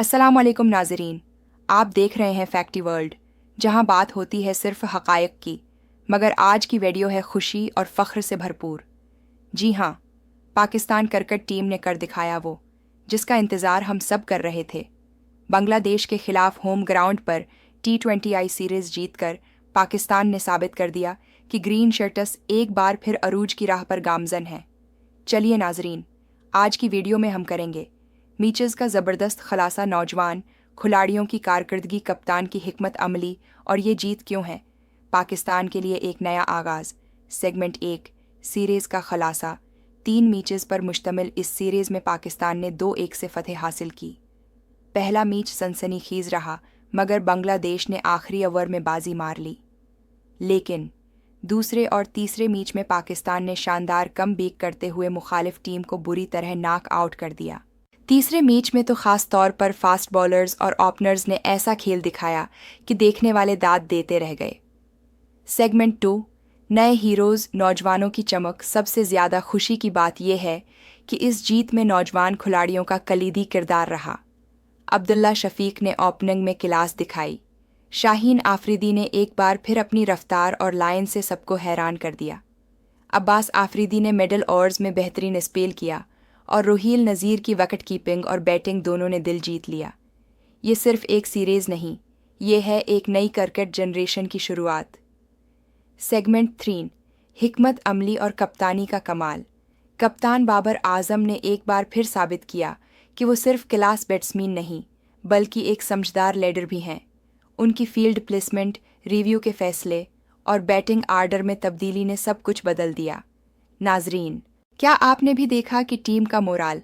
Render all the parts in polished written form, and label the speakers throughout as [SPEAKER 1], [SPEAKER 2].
[SPEAKER 1] अस्सलाम वालेकुम नाज़रीन, आप देख रहे हैं फैक्टी वर्ल्ड, जहां बात होती है सिर्फ हक़ाइक़ की, मगर आज की वीडियो है खुशी और फ़ख्र से भरपूर। जी हाँ, पाकिस्तान क्रिकेट टीम ने कर दिखाया वो जिसका इंतज़ार हम सब कर रहे थे। बांग्लादेश के खिलाफ होम ग्राउंड पर T20I सीरीज़ जीतकर पाकिस्तान ने साबित कर दिया कि ग्रीन शर्ट्स एक बार फिर अरूज की राह पर गामज़न हैं। चलिए नाज़रीन, आज की वीडियो में हम करेंगे मीचेस का ज़बरदस्त खलासा, नौजवान खिलाड़ियों की कारकर्दगी, कप्तान की हिकमत अमली और ये जीत क्यों है, पाकिस्तान के लिए एक नया आगाज़। सेगमेंट 1, सीरीज़ का खलासा। 3 मैचेस पर मुश्तमिल इस सीरीज़ में पाकिस्तान ने 2-1 से फतह हासिल की। पहला मैच सनसनीखेज़ रहा, मगर बांग्लादेश ने आखिरी ओवर में बाजी मार ली। लेकिन दूसरे और तीसरे मैच में पाकिस्तान ने शानदार कमबैक करते हुए मुखालिफ टीम को बुरी तरह नॉक आउट कर दिया। तीसरे मैच में तो ख़ास तौर पर फास्ट बॉलर्स और ओपनर्स ने ऐसा खेल दिखाया कि देखने वाले दाद देते रह गए। सेगमेंट 2, नए हीरोज़, नौजवानों की चमक। सबसे ज़्यादा खुशी की बात यह है कि इस जीत में नौजवान खिलाड़ियों का कलीदी किरदार रहा। अब्दुल्ला शफीक ने ओपनिंग में क्लास दिखाई। शाहीन आफरीदी ने एक बार फिर अपनी रफ्तार और लाइन से सबको हैरान कर दिया। अब्बास आफरीदी ने मिडल ओवर्स में बेहतरीन स्पेल किया और रोहील नज़ीर की विकेट कीपिंग और बैटिंग दोनों ने दिल जीत लिया। ये सिर्फ एक सीरीज़ नहीं, ये है एक नई क्रिकेट जनरेशन की शुरुआत। सेगमेंट 3, हिकमत अमली और कप्तानी का कमाल। कप्तान बाबर आजम ने एक बार फिर साबित किया कि वो सिर्फ क्लास बैट्समैन नहीं, बल्कि एक समझदार लीडर भी हैं। उनकी फील्ड प्लेसमेंट, रिव्यू के फैसले और बैटिंग आर्डर में तब्दीली ने सब कुछ बदल दिया। नाजरीन, क्या आपने भी देखा कि टीम का मोराल,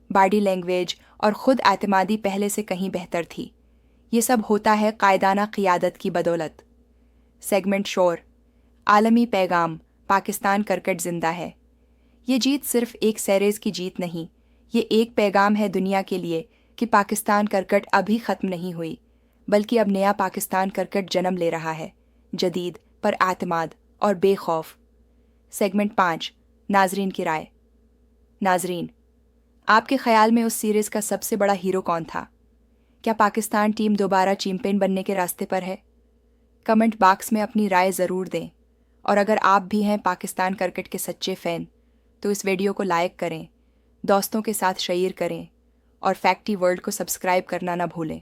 [SPEAKER 1] बॉडी लैंग्वेज और खुद एतमादी पहले से कहीं बेहतर थी? ये सब होता है कायदाना क़ियादत की बदौलत। सेगमेंट शोर, आलमी पैगाम। पाकिस्तान क्रिकेट जिंदा है। ये जीत सिर्फ एक सीरीज़ की जीत नहीं, ये एक पैगाम है दुनिया के लिए कि पाकिस्तान क्रिकेट अभी ख़त्म नहीं हुई, बल्कि अब नया पाकिस्तान क्रिकेट जन्म ले रहा है, जदीद, पर एतमाद और बेखौफ। सेगमेंट 5, नाजरीन की राय। नाजरीन, आपके ख्याल में उस सीरीज़ का सबसे बड़ा हीरो कौन था? क्या पाकिस्तान टीम दोबारा चैंपियन बनने के रास्ते पर है? कमेंट बॉक्स में अपनी राय ज़रूर दें, और अगर आप भी हैं पाकिस्तान क्रिकेट के सच्चे फ़ैन तो इस वीडियो को लाइक करें, दोस्तों के साथ शेयर करें और फैक्टी वर्ल्ड को सब्सक्राइब करना ना भूलें।